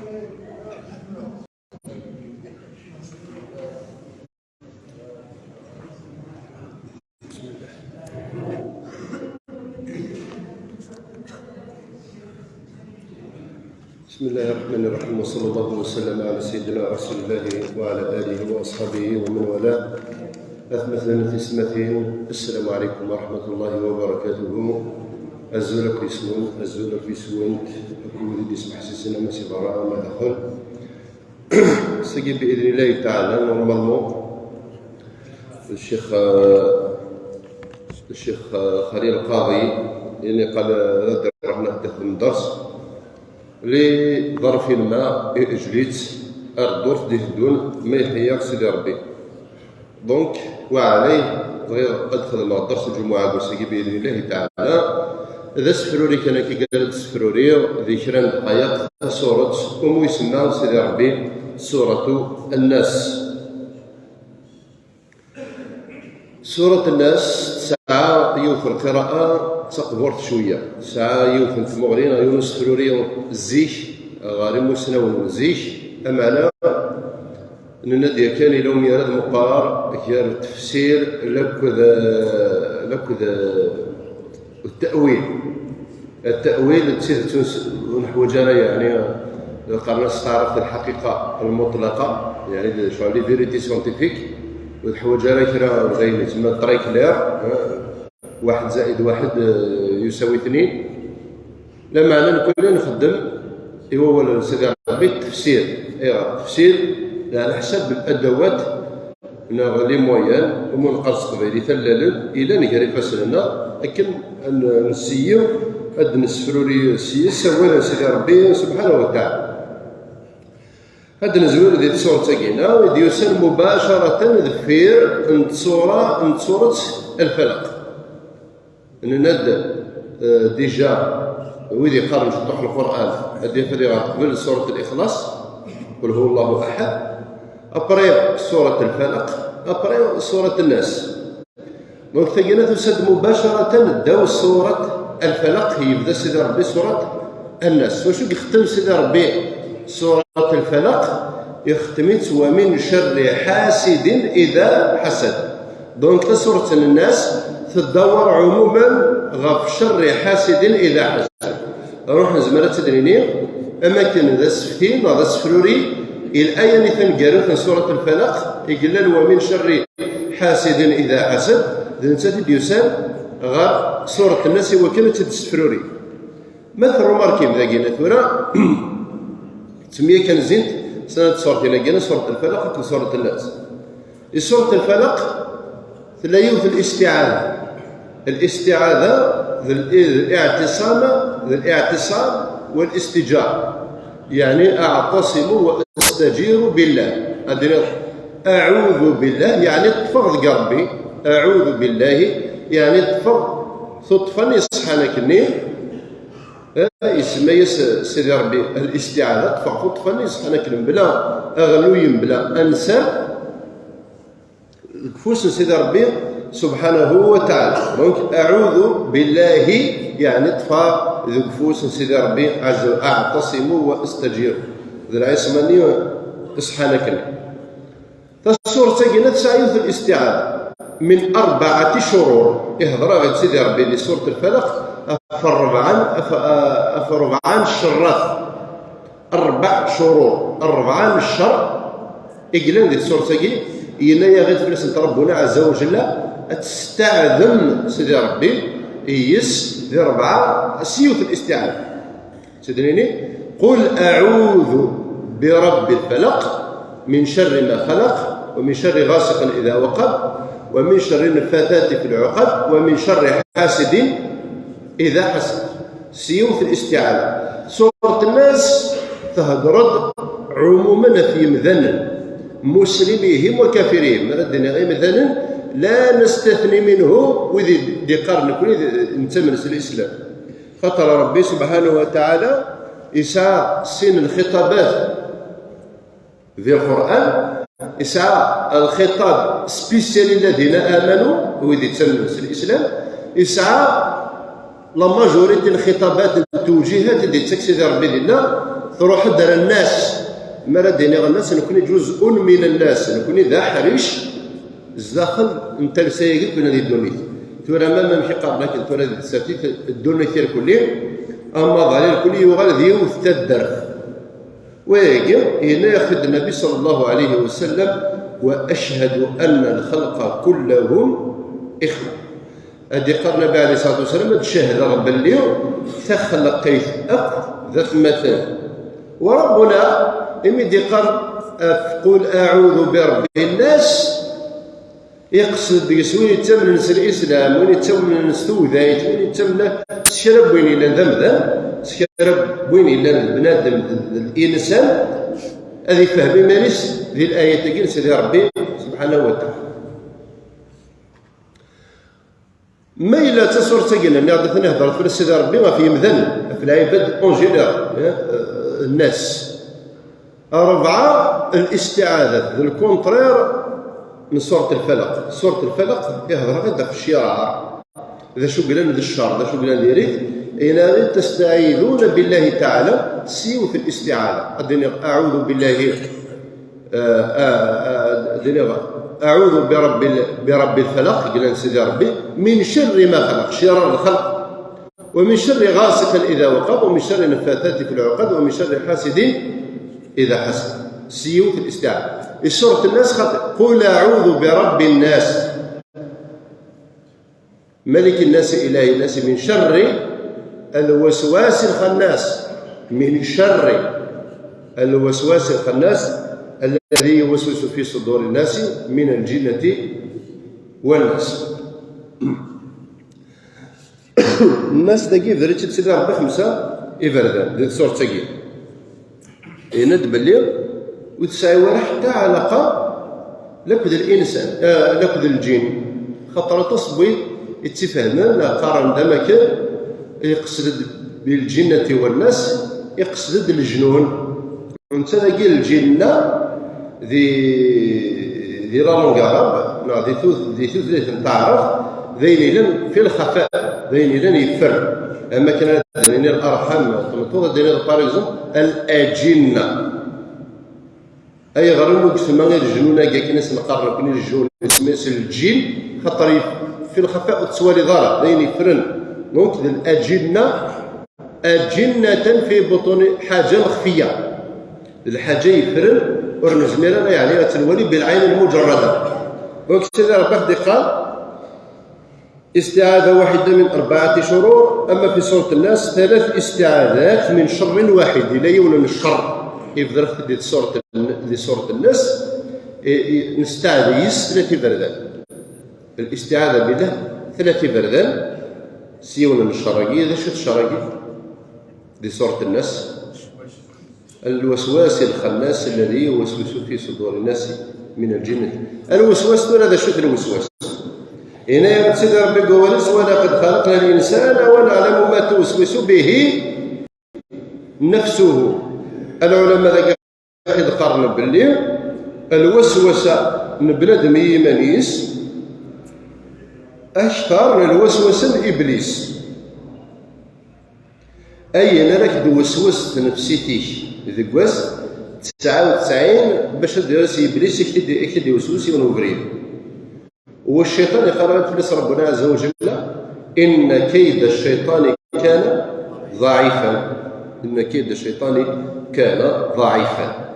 بسم الله الرحمن الرحيم، وصلى الله وسلم على سيدنا رسول الله وعلى آله وأصحابه ومن والاه. أثمثنا في سمتين. السلام عليكم ورحمة الله وبركاته. أزولك في سوينت أكون دي سمح سيسنا مسي براء ما دخل سيجي بإذن الله تعالى. نورمالمون الشيخ خليل القاضي يعني قال راح نحدث من درس لظرف ما اجليت الدور دي دون ما يحياك سيدي ربي دونك وعليه غير ادخل مع الدرس الجمعه بوسيكي باذن الله تعالى. اذا سفروري كان كي قال سفروري ذكرا دقائق سوره ام يسمى سيدي ربي سوره الناس. سوره الناس ساعه يوفر القراءه تقبرت شويه ساعه يوفن تمغرين يونس فروري الزيك غاري مسنون زيك امانا النادي كان لهم يرد مقار كير التفسير لكذا التأويل تسير نحو جانا يعني قرنا نستعرف الحقيقة المطلقة يعني شو لي فيريتي سيونتيفيك ونحو جانا كرا غير تسمى الطريق لير 1 زائد 1 يساوي 2. لا معنى نكون نخدم هو سيدي ربي التفسير التفسير على حسب الادوات لي مويان ومنقص قبيلي ثلل الى نقري فسرنا لكن نسيو هاد نسفروري السيس سوينا سيدي ربي سبحانه وتعالى. هاد نزول ديال الصورة تاعنا وديوسن مباشرة ذفير انت صورة الفلق. نند ديجا ويدي قارن شطح القرآن هذه فريغة قبل سورة الإخلاص قل هو الله أحد، أبري سورة الفلق، أبري سورة الناس. دونك تجينا تسد مباشرة داو سورة الفلق هي يبدا سيدي ربي سورة الناس. وشو يختم سيدي ربي سورة الفلق؟ يختمت ومن شر حاسد إذا حسد. دونك سورة الناس تدور عموما غف شر حاسد إذا حسد. روح نزمرة تدريني أماكن ذا سفتين ذا سفروري الآية اللي تنقالوا في سورة الفلق يقول ومن شر حاسد إذا حسد ذا ديوسان غير سورة الناس هو كانت تسفروري. مثل روماركيم ذا قينا ثورة تسمية كان زينت سنة سورة لقينا سورة الفلق وسورة الناس. سورة الفلق تلاقيه في الاستعاذة الاعتصام والاستجار يعني أعتصم واستجير بالله. أعوذ بالله يعني تفرض قربي، أعوذ بالله يعني تفرض صدفا يصحانك النيل يسمى سيدي ربي الاستعاذة تفرض صدفا يصحانك بلا أغلو بلا أنسى فوس سيدي ربي سبحانه وتعالى. دونك أعوذ بالله يعني طفى ذو فوس سيدي ربي عز وجل أعتصم وأستجير ذا يسمني إصحانك. فالسورة تاعنا تسعى في الاستعاذة من 4 شرور يهضر غير سيدي ربي لسورة الفلق أفربعان الشرات 4 شرور 4 الشر إقلان ذي السورة تاعي إلا يا غير فلسن ربنا عز وجل تستعذم سيدي ربي يس ذي 4 سيوف الاستعاذة تدريني قل أعوذ برب الفلق من شر ما خلق ومن شر غاسق إذا وقب ومن شر النفاثات في العقد ومن شر حاسد إذا حسد. سيوف الاستعاذة. سورة الناس تهدرد عموما في مذنن مسلميهم وكافريهم ردنا غير مثلا لا نستثني منه وذي دي قرن كل نتمنس الإسلام خاطر ربي سبحانه وتعالى يسعى سن الخطابات في القرآن يسعى الخطاب سبيسيال الذين آمنوا وذي تمنس الإسلام يسعى لا ماجوريتي الخطابات التوجيهات اللي تكسيد ربي لنا تروح دار الناس مرة ديني الناس نكون جزء من الناس نكون ذا حريش الزاخل انت لسيقت من هذه الدنيا تورا ما مشي قابلك تورا الساتيت الدنيا كلين اما ظالي الكل يغال ذيو تدر ويجي هنا ياخذ النبي صلى الله عليه وسلم واشهد ان الخلق كلهم اخوه هذه قال النبي عليه الصلاه والسلام تشهد رب اليوم تخلقيت ذات مثل وربنا يمدي قال قل اعوذ برب الناس يقصد بيسوين يتم نس الاسلام وين يتم نس توذايت وين يتم الشرب وين الا ذمذم الشرب وين الا بنادم الانسان هذه فهم مانيس ذي الايه تقول سيدي ربي سبحانه وتعالى ما الا تصور تقول اني غادي نهضر في سيدي ربي ما في مذن في العباد اون جينيرال الناس أربعة الاستعاذة الكونترير من سورة الفلق. سورة الفلق يهضر غدا في الشعار إذا شو قلنا ذي الشر إذا شو قلنا ذي ريت إلى تستعيذون بالله تعالى سيو في الاستعاذة أدني أعوذ بالله أعوذ برب الفلق قلنا سيدي ربي من شر ما خلق شرار الخلق ومن شر غاسق إذا وقب ومن شر النفاثات في العقد ومن شر حاسد إذا حسد سيو في الاستعاذة. سورة الناس خاطر قل أعوذ برب الناس ملك الناس إله الناس من شر الوسواس الخناس من شر الوسواس الخناس الذي يوسوس في صدور الناس من الجنة والناس. الناس تجي ذريت تسير ربي خمسة إفردان ذي سورة تجي يند بالليل وتسعي ولا حتى علاقة لكذ الإنسان لكذ الجن خاطر تصبي يتفهمن قارن دمك يقصد بالجنة والناس يقصد الجنون انت تلاقي الجنة ذي لا لونغ ذي ثوث تعرف ذيلين في الخفاء ذيلين يفر اما كان دينين الارحام تمطوط دينين باريزون الاجنه اي غير مقسم غير الجنون كاع ناس نقرب كاين الجنون اسمه الجن خاطر في الخفاء تسوالي ضرب ذين يفرن دونك الاجنه اجنه في بطون حاجه مخفيه الحاجه يفرن ورنزميرا يعني تنولي بالعين المجرده دونك سيدي ربي قال استعاذة واحدة من 4 شرور أما في سورة الناس 3 استعاذات من شر واحد لا يولن الشر يفضل في سورة الناس نستعاذ 3 بردان الاستعاذة بالله 3 بردان سيولن الشرقي إذا شفت الشرقي دي سورة الناس الوسواس الخناس الذي يوسوس في صدور الناس من الجنة الوسواس هذا شوف الوسواس هنا يا سيدي ربي قولس ولقد خلقنا الإنسان ونعلم ما توسوس به نفسه. العلماء ذكروا بالليل الوسوسة من بنادم يمانيس أشهر من الوسوسة لإبليس أي أنا راك دوسوس نفسيتيك ذكواس 99 باش درس إبليس يكتد يوسوس ونوبريد والشيطان يقرأ في ربنا عز وجل إن كيد الشيطان كان ضعيفا إن كيد الشيطان كان ضعيفا.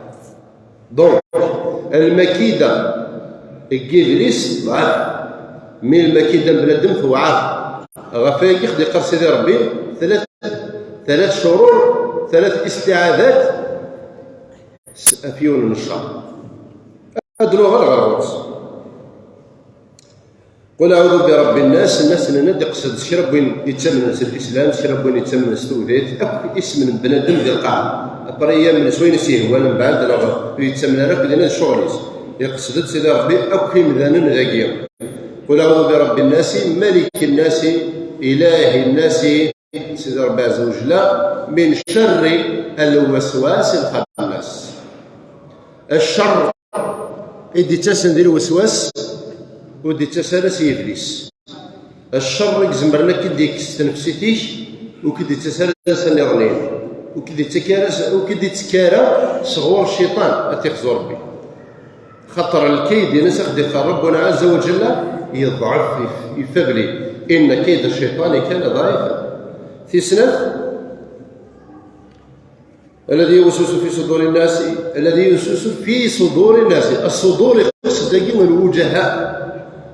دونك المكيدة إبليس ضعف من المكيدة بنادم ضعاف غفاك يخدي قال سيدي ربي 3 شرور 3 استعاذات أفيون من الشر أدنوها الغرض. قل أعوذ برب الناس اللي ندي قصد شرب وين يتسمى الإسلام شرب وين يتسمى الستوذيت أكو اسم من بنادم ذي القاع أبريا من سوين سيه وأنا من بعد أنا يتسمى لك بدنا الشغليس يقصد سيدي ربي أكو مذانا ذاكيا. قل أعوذ برب الناس ملك الناس إله الناس سيدي ربي عز وجل من شر الوسواس الخناس. الشر إدي تسن ذي الوسواس ودي تسالس إبليس. الشر يزمر لك كدي كستنفسيتيش وكدي تسالس النيرانين وكدي تكارى صغور الشيطان اتيخزو ربي. خطر الكيد ينسخ ديال ربنا عز وجل يضعف يفغلي ان كيد الشيطان كان ضعيفا. في سنة الذي يوسوس في صدور الناس، الذي يوسوس في صدور الناس، الصدور يقصد داكي الوجهاء،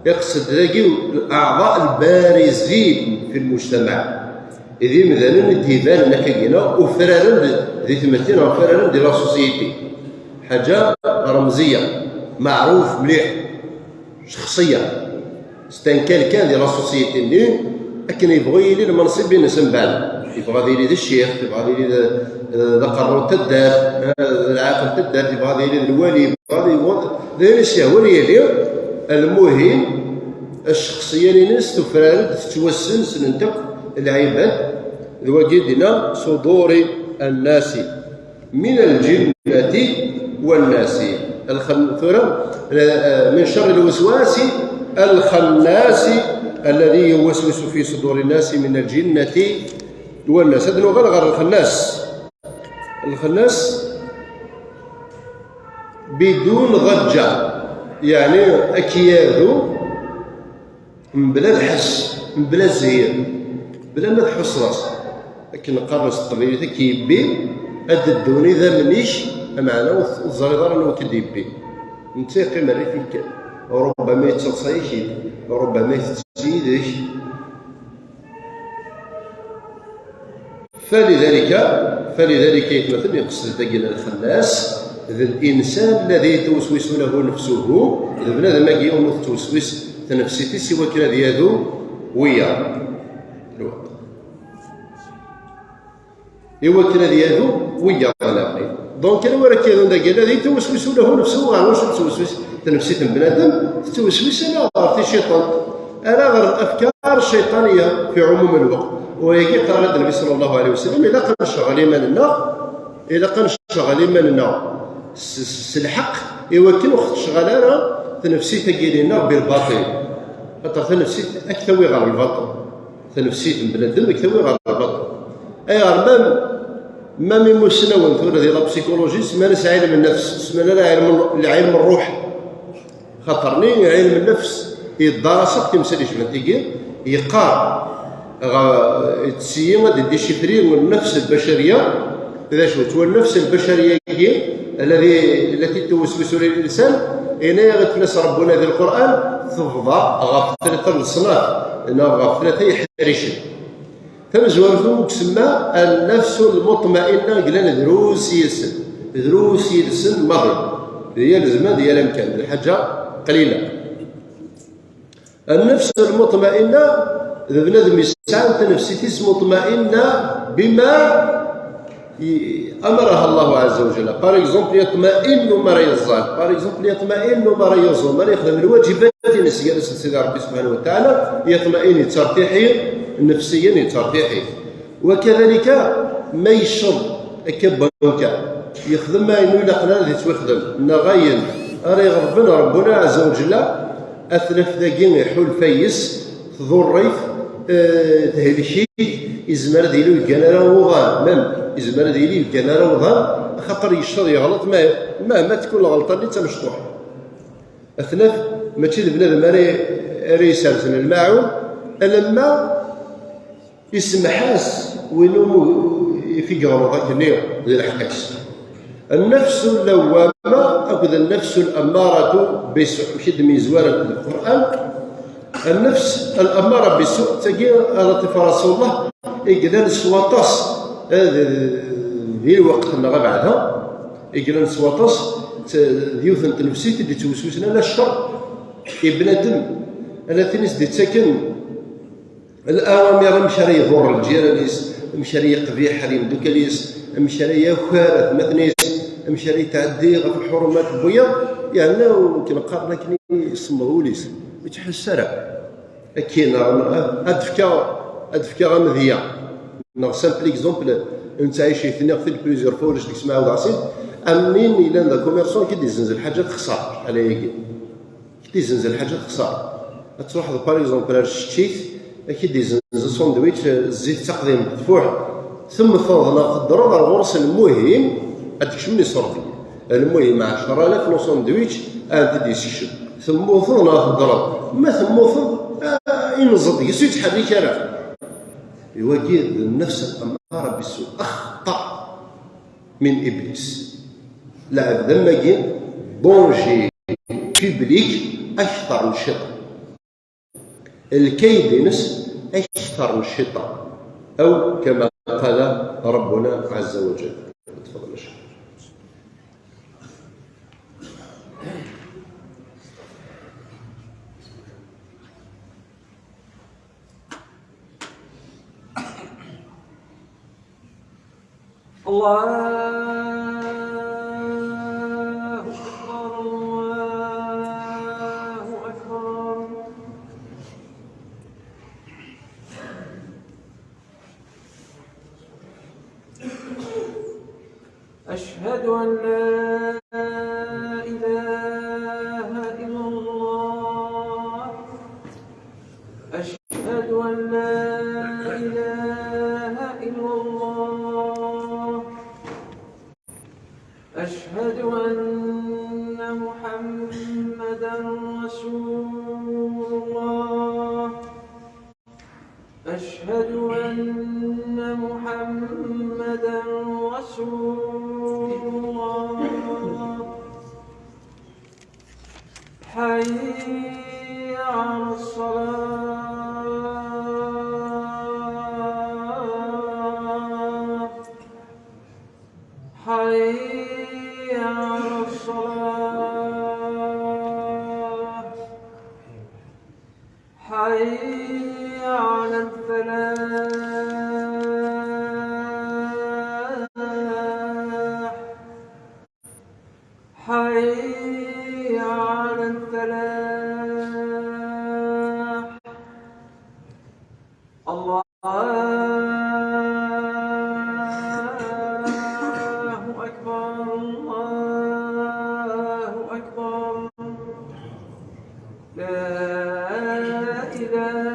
يقصد داكي الاعضاء البارزين في المجتمع، إذا مثلا الديبان نكاينا وفرارا ذي ثمتين وفرارا ديال لا سوسيتي، حاجه رمزيه معروف مليح شخصيه ستان كان ديال لا سوسيتي اللي لكن يبغي يلي المنصب بين الناس من بعد، يبغى يلي الشيخ، يبغى يلي القرون تدار العاقل تدار، يبغى يلي الولي، يبغى يلي الشهوه يلي. المهم الشخصيه اللي ناس تفرارد تتوسن سننتك العباد الوجدنا صدور الناس من الجنة والناس. من شر الوسواس الخناس الذي يوسوس في صدور الناس من الجنة والناس. هذا غير الخناس بدون ضجة، يعني أكياد من بلا الحس، من بلا الزهير، بلا ما تحس راسك. لكن نقرص الطبيعي كيبي هاد الدوني ذا منيش معنا والزريضه راه كديبي نتيقي مري فيك، ربما يتصيش، ربما يتزيدش. فلذلك يتمثل يقصد داكينا الخناس ذا الانسان الذي توسوس له نفسه. اذا بنادم ما كيوم توسوس نفسيتي سوى كنا ديالو ويا يوكل ديالو ويا طلاقي. دونك انا ورا كيدون داك الذي توسوس له نفسه، واش توسوس نفسيه بنادم توسوس انا عرفتي الشيطان، انا غير الافكار الشيطانيه في عموم الوقت. وهي قال النبي صلى الله عليه وسلم الا كان شغل ايماننا الحق يوكل وقت شغاله تنفسي تقيلنا بالباطل، خاطر تنفسي اكثوي غير الباطل، تنفسي بنادم اكثوي غير الباطل. اي ما من مسنون ثورة ديال البسيكولوجي سمانا علم النفس، سمانا علم الروح. خاطرني علم النفس يدرس كيمثال جبنتيكي يقار تسيما دي شفرين من النفس البشريه. اذا شفت النفس البشريه التي توسوس للانسان هنا يغتنس ربنا في القران تفضى غفلة الصناف غفلة يحرشن تمزور تسمى النفس المطمئنه. قلنا دروس يلسن ماضي هي الزمان ديال الامكان الحاجه قليله. النفس المطمئنه اذا بنادم يسعى نفسيتي مطمئنه بما امرها الله عز وجل. باغ اكزومبل يطمئن ما يزال، باغ اكزومبل يطمئن ما يصوم، ما يخدم الواجبات ديال سيدي ربي سبحانه وتعالى، يطمئن يترتاحي نفسيا يترتاحي. وكذلك ما يشرب كبنكا يخدم ما ينوي لقنا اللي تخدم نغاين راه ربنا عز وجل اثلف داكين يحول فيس تضر ريف تهلكي يزمر ديالو الكناره وضان مام يزمر ديالي الكناره وضان خاطر يشرب يغلط ما تكون الغلطه اللي تمشطوح اثلف ماشي بنادم راه يسرسن الماعون لما يسمحاس وينو في غلطه كنيو ديال الحقيقه. النفس اللوامه اخذ النفس الاماره بالسوء شد ميزواره القران. النفس الاماره بالسوء تجي لطيف رسول الله يقدر السواطاس ذي الوقت اللي بعدها يقدر السواطاس ديوثن تنفسيتي اللي توسوسنا لا الشر بنادم انا تنس دي تسكن الاوامر مشاري يضر الجيرانيس مشاري يقضي حريم دوكاليس مشاري يخارث مثنيس مشاري تعدي غف الحرمات بويا يعني كما قال لكن يسموه ليس يتحسر كاين ادفكا غمذيه نو سامبل اكزومبل انت عايش ثاني في بليزيور فوا واش تسمعوا داسين امين الى ذا كوميرسون كي يزنزل حاجه خساره على يجي كي يزنزل حاجه خساره تروح باغ اكزومبل الشتيت كي يزنزل ساندويتش الزيت تقديم مدفوع ثم فضنا قدروا على الغرس المهم أتكشمني صرفي المهم 10,000 نو ساندويتش أنت دي سيشن ثم فضنا قدروا ما ثم فض ينزض يسوي تحريك أنا يواجه النفس الأمارة بالسوء أخطأ من إبليس لا لما جي بونجي بيبليك أكثر من الشيطان الكيد ينس أكثر من الشيطان أو كما قال ربنا عز وجل. تفضل يا شيخ. الله أكبر أشهد أن لا إله إلا الله أشهد أن لا إله إلا الله أشهد أن محمدا رسول الله أشهد أن محمدا رسول الله حي على الصلاة حي على الصلاة حي على الفلاح حي على الفلاح الله أكبر الله أكبر لا إله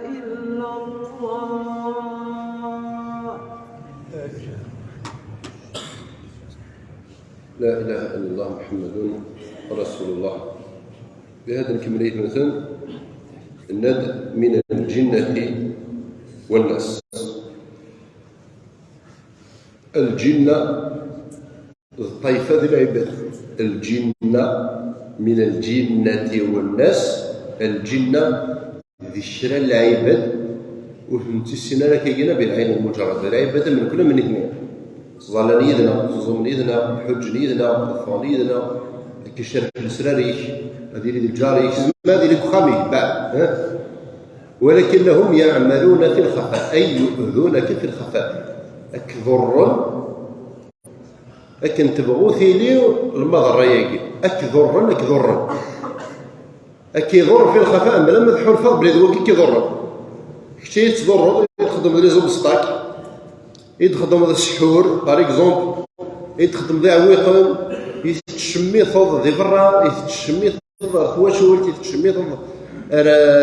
إلا الله لا إله إلا الله محمد رسول الله. بهذا الكمالية مثلا الندى من الجنة والناس. الجنة الطائفة ديال العباد الجنة من الجنة والناس الجنة ذي الشرى العباد وفهمتي السنة راه كاينه بالعين المجرده العباد من كل من اثنين ظلال يدنا زوم يدنا حج يدنا طفال يدنا كشرف السراريش هذه اللي الجاريش هذه اللي خامي بعد ولكنهم يعملون في الخفاء أي يؤذونك في الخفاء أكذر أكن تبغو ثيليو المضر ياكي أكذر أكيضر في الخفاء ما لما تحول فرق بلاد وكي كيضر كشي تضر يخدم لي زوم ستاك يخدم هذا السحور باغ اكزومبل يخدم ذا عويقن يتشمي ثوض ذي برا يتشمي ثوض خواشول يتشمي ثوض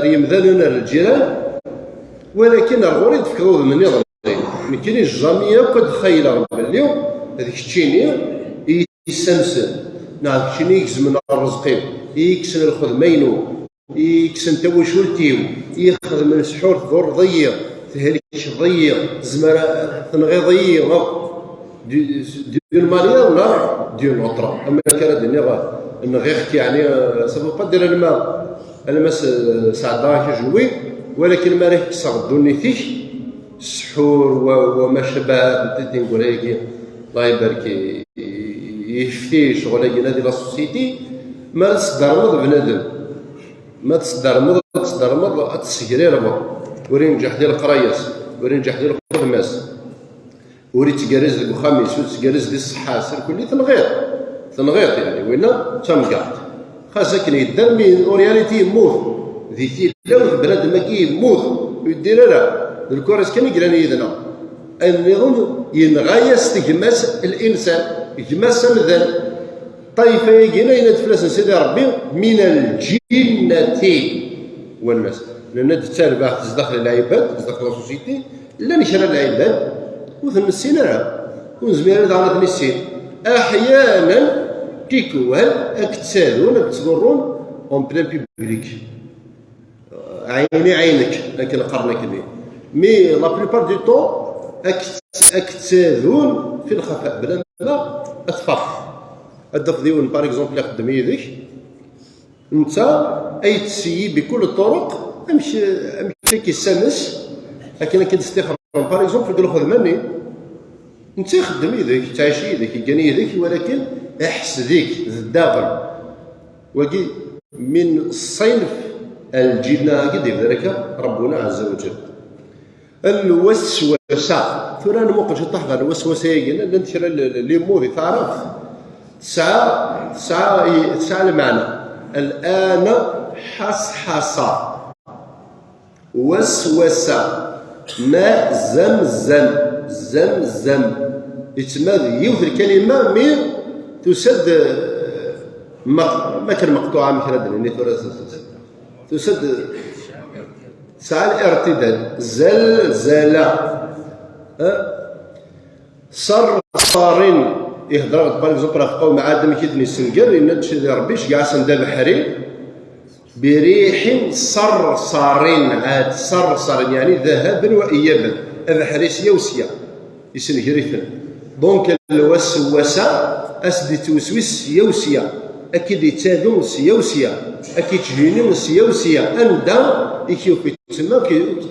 ريمذان الجيران ولكن الغور يتفكروا من يضرب ما كاينينش جاميه وقد خايله اليوم هذيك الشيني يسمسن نعم شيني يكزم الرزقين يكسن الخدمينو يكسن توشولتيو يخدم السحور ثور ضيق تهلكش ضيق زمرة ثنغي ضيق ديال ماليا ولا ديال نوطرا اما كان الدنيا نغيخ يعني سبب قدر الماس سعدا كجوي ولكن ما راه كسغدو نيتيش السحور وما شابه نقول هيك الله يبارك يفتي شغل هذه لا سوسيتي ما تصدرمض بنادم ما تصدرمض تسكري ربا وري نجح ديال القراياس وري نجح ديال الخدماس وري تجارز ديال الخميس وتجارز ديال الصحه سير كلي تنغيط يعني وينا تمقعد خاصك يدار من اورياليتي يموت ذي لو بنادم كي يموت يدير لا الكورس كان يقرا يدنا النظام ينغايس تجماس الانسان يجماس مذن طيفه يجينا ينتفلس سيدي ربي من الجنه والناس، لان تتابع تزدخل العباد تزدخل السوسيتي لا نشرى العباد وثنسينا ونزمير دارنا تنسين احيانا كيكوال اكتسالون اكتضرون اون بلان بيبليك عيني عينك لكن قرنك لي مي لا بليبار دو طون اكتسالون في الخفاء بلا لا اثفر الدف ديون باغ اكزومبل يخدم يديك انت اي تسيي بكل الطرق امشي كيسانس لكن كتستخدم باغ اكزومبل يقول خذ مني انت خدم يديك تعيش يديك يجاني يديك ولكن احس ذيك الداخل وكي من الصنف الجنة قد ذلك ربنا عز وجل. الوسوسة ثورا ممكن تحضر الوسوسة يجينا ننشر الليموري تعرف تسعى المعنى الآن حصحصة وسوسة ما زمزم يتماد يوث الكلمة مي تسد ما كان مقطوعة مثلا يعني تسد سعى الارتداد زلزلة صرصار يهضر باغ اكزومبل في قوم عاد كيدني السنقر ان هادشي ربي شكاع سندا بحري بريح صرصار عاد صرصار يعني ذهابا وايابا هذا حريسيه وسيا يسنقريثن دونك الوسوسه اسدي توسوس يوسيا اكيد يتادو سيوسيا اكيد تجيني سيوسيا اندا يكيو في تما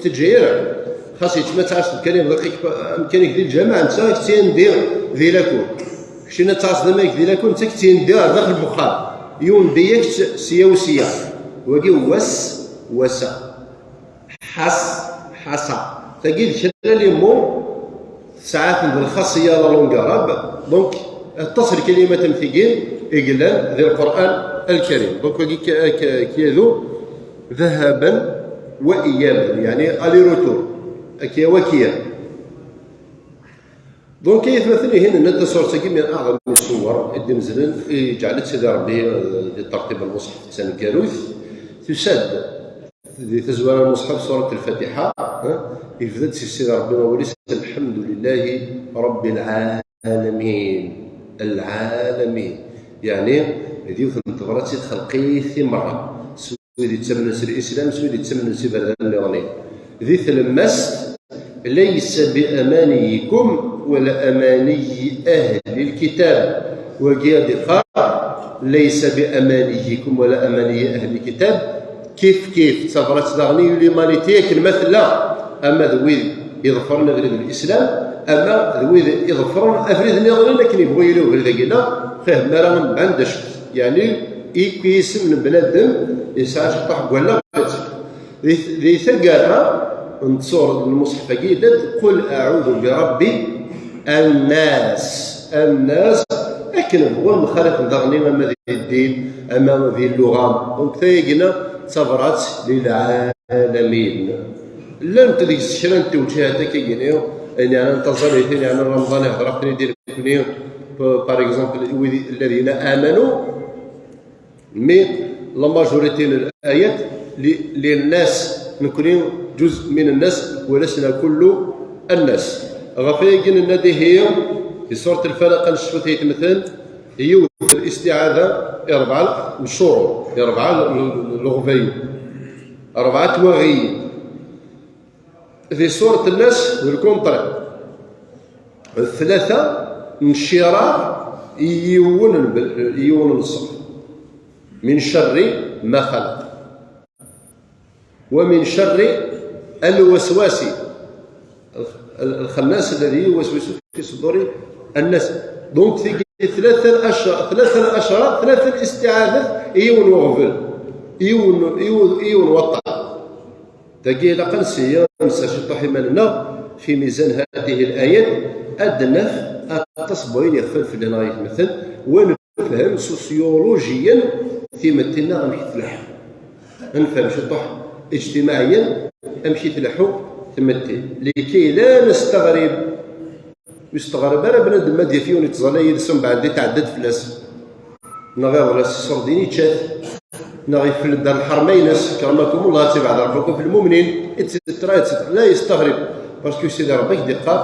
كتجير خاص يتما تعرف الكلام دقيق امكانك ديال الجماعه انت كتندير ذيلاكو شينا تعرف دماك ذيلاكو انت كتندير داخل البخار يون ديك سيوسيا وكي وسا حصا تقيل شرا لي مو ساعات بالخاصيه لا لونغاراب دونك اتصل كلمه مثقين إقلال ذي القرآن الكريم دونك كيذو ذهابا وإيابا يعني ألي روتور أكيا وكيا دونك يتمثل هنا أن التصور من أعظم الصور اللي نزلن جعلت سيدي ربي لترتيب المصحف تسان كاروث تساد تزوار المصحف سورة الفاتحة يفدد سيدي ربي وليس الحمد لله رب العالمين يعني يديو ثمتغرات خلقي ثمرة سويدي تسمن سر الإسلام سويدي تسمن سر بردان النيراني ذي ثلمست ليس بأمانيكم ولا أماني أهل الكتاب وقياد قال ليس بأمانيكم ولا أماني أهل الكتاب كيف تصفرت دغني ليمانيتيك المثلى أما ذوي يظفرن غير الإسلام أما ذوي يظفرن أفريد النيراني لكن يبغوا يلو غير ذاكينا فهم ما عندش يعني يقيس من بلادهم يسعى شطح ولا ذي ثقافة نتصور المصحف قيلت قل أعوذ برب الناس لكن هو مخالف نضغني أما ذي الدين أما ذي اللغة دونك ثايقنا صبرات للعالمين لا انت ديك الشرا انت وجهتك كيقينيو يعني انا انتظر يعني رمضان يهضر يدير كنيو باغ اكزومبل الذين امنوا مي لا ماجوريتي الايات للناس نكونوا جزء من الناس ولسنا كل الناس غفايقين النادي هي في سوره الفلق نشوف يتمثل هي الاستعاذه 4 مشهور 4 لغوي 4 توغي في سوره الناس والكونتر 3 انشراح يون الصف من شر ما خلق ومن شر الوسواس الخناس الذي يوسوس في صدور الناس دونك في 3 الاشهر 3 الاستعاذات يون وغفل يون وطع تقي لقنسيه نسى شطح مالنا في ميزان هذه الايات ادنى التصبوين يخفل في العناية مثل ونفهم سوسيولوجيا في مثلنا غنمشي تلح نفهم شطح اجتماعيا امشي تلحو تمثل لكي لا يستغرب انا بنادم ما ديال فيون يتزالى يلسم بعد تعدد فلاس نغير ولا السرديني تشات نغي في الدار الحرمينس كرمكم الله تبع ربكم في المؤمنين اتسترا لا يستغرب باسكو سيدي ربك دي قال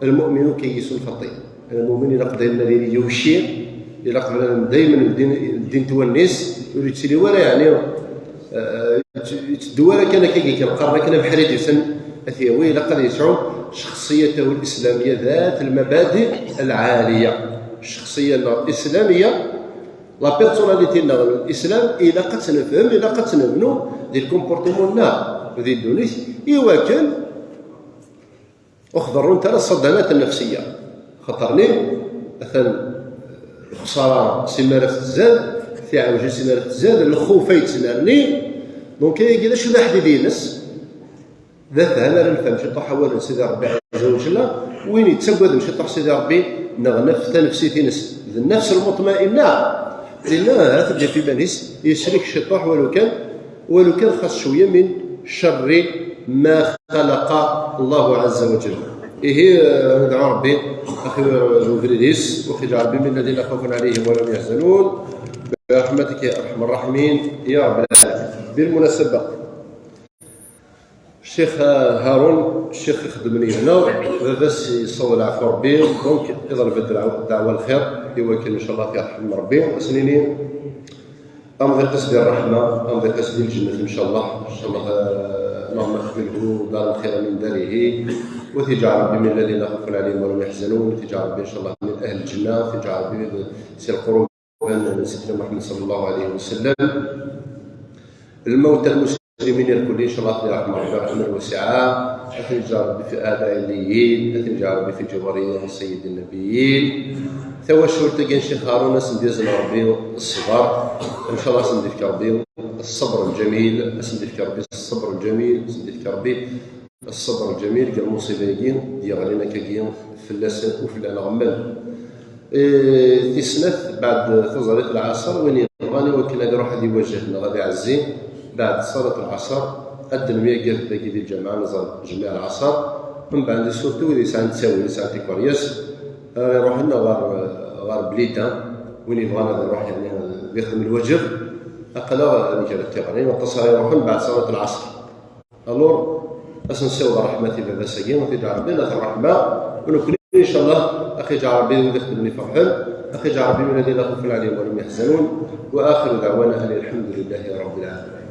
المؤمن كيس فطين المؤمن إلا قضى الذي يوشي إلا قضى دائما الدين تونس يولي تسيري ورا يعني تدوار كان كنقرا كان بحال يسن اثيوي إلا قد يسعو شخصيته الإسلامية ذات المبادئ العالية الشخصية الإسلامية لا بيرسوناليتي الإسلام إلا قد تنفهم إلا قد تنبنو دي الكومبورتمون ذي الدونيس إوا كان أخضرون ترى الصدمات النفسية خطرني مثلا خسارة سمارة الزاد في عوجة سمارة الزاد الخوفي تسنرني دونك كذا شو ذا حد يدينس ذات هنا نفهم شي طاح حوالي سيدي ربي عز وجل وين يتسود مشي طاح سيدي ربي نغنف نفسيتي نس النفس المطمئنة لله تبدا في باليس يشرك الشيطان ولو كان خاص شويه من شر ما خلق الله عز وجل. إيه ندعو ربي أخي فريديس وأخي جعل ربي من الذين خوف عليهم ولم يحزنون برحمتك يا أرحم الراحمين يا رب العالمين. بالمناسبة الشيخ هارون الشيخ يخدمني هنا بس يصور العفو ربي دونك يضرب الدعوة الخير يوكل إن شاء الله في رحم ربي وسنينين أمضي قصدي الرحمة أمضي قصدي الجنة إن شاء الله اللهم اخبره دار الخير من داره وتجعل ربي من الذين خوف عليهم ولم يحزنون وتجعل ربي إن شاء الله من أهل الجنة وتجعل ربي سير القرون من سيدنا محمد صلى الله عليه وسلم الموتى المسلمين الكل إن شاء الله في رحمة ربي رحمة واسعة وتجعل ربي في آباء الليين وتجعل ربي في جواريه سيد النبيين ثوا شهور تلقى شيخ هارون سنديزنا ربي الصبر ان شاء الله سنديك ربي الصبر الجميل سنديك ربي الصبر الجميل سنديك ربي الصبر الجميل قال المصيبه يجين ديالنا كاين فلاسات وفلان غمال في سنه بعد فجر العصر وين يغني وكنا نروح هذه وجهنا غادي عزين بعد صلاه العصر ادى المية قال ديال الجماعه نزل جميع العصر من بعد سورتو اللي ساعه تساوي ساعه كورياس يروح لنا غار بليده وين يبغى يروح يعني يخدم الوجه اقلا هذيك التقنيه واتصل يروحون بعد صلاه العصر الور اسنسوا رحمتي بابا ساكين وتجعل ربنا الرحمه ونكون ان شاء الله اخي جعل ربي يخدمني فرحان اخي جعل ربي من الذين خوف عليهم ولم يحزنون واخر دعوانا ان الحمد لله رب العالمين.